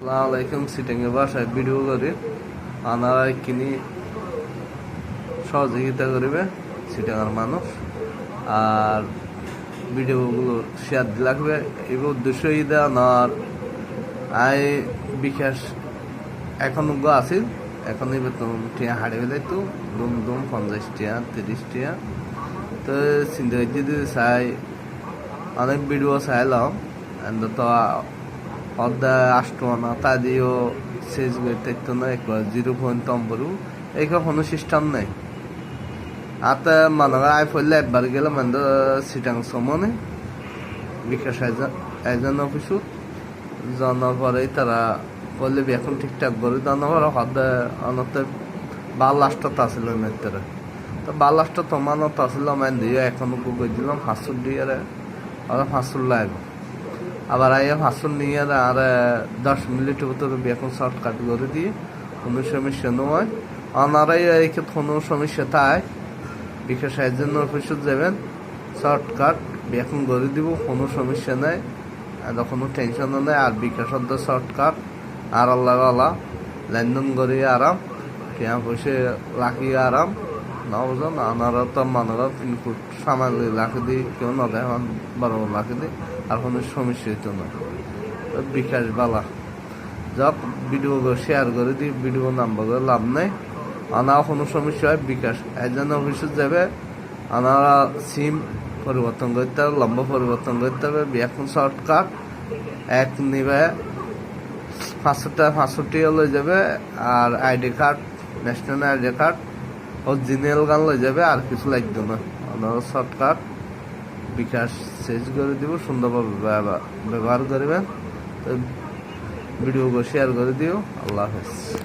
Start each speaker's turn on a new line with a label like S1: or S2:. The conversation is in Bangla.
S1: আসসালামু আলাইকুম। সিটিংয়ে বাসায় ভিডিও করি আনারা কিনি সহযোগিতা করিবে সিটাঙার মানুষ আর ভিডিওগুলো শেয়ার লাগবে এই উদ্দেশ্য ঈদে আনার আই বিকাশ এখন আছিল এখন বেতন টিয়া হাড়ে বেলাই তো দুম দুম 50 টিয়া 30 টিয়া তো চিন্তা যদি চাই অনেক ভিডিও চাইলাম তো আসতো তা দিয়েও শেষ করতে না একবার 0.নম্বরও এইসব কোনো সিস্টেম নেই আতে মানুষ আই ফেললে একবার গেলে মানে সিটাং সমনে বিকাশ এজন অফিসত জানার পরে তারা বললে এখন ঠিকঠাক করে জানার পরে হদে অনতে বার লাস্টত আসিল মেয়েরা তো বার লাস্টত তোমানত আসিল মানে দিয়ে এখন করে দিলাম হাসুর দিয়ে আর হাসুর লাগবে আবার আইয়া ভাষণ নিয়ে আর 10 মিনিটের ভিতরে এখন শর্টকাট করে দিয়ে কোনো সমস্যা নয় অনারাই একে কোনো সমস্যা তাই বিকাশ একজন অফিসে যাবেন শর্টকাট এখন করে দিব কোনো সমস্যা নেই কোনো টেনশনও নেই আর বিকাশ শর্টকাট আর আল্লাহ লেনদেন করে আরাম কেয়া পয়সা লাখিয়ে আরাম না বুঝুন আনারা তো মানারা 3 ফুট সামান্য লাখে দিই কেউ না দেয় 12 লাখে দিই আর কোনো সমস্যা হইতো না বিকাশ বালা যাক ভিডিও শেয়ার করে দিই ভিডিও নাম্বার করে লাভ নেই আনার কোনো সমস্যা হয় বিকাশ একজন অফিসে যাবে আনারা সিম পরিবর্তন করতে হবে লম্বা পরিবর্তন করতে হবে এখন শর্টকাট এক নিবে 500 টাকা লয়ে যাবে আর ID card national ID card original গান লয়ে যাবে আর কিছু লাগবে না আনারা শর্টকাট বিকাশ শেষ করে দিব সুন্দরভাবে ব্যবহার করবেন তো ভিডিও শেয়ার করে দিও আল্লাহ হাফেজ।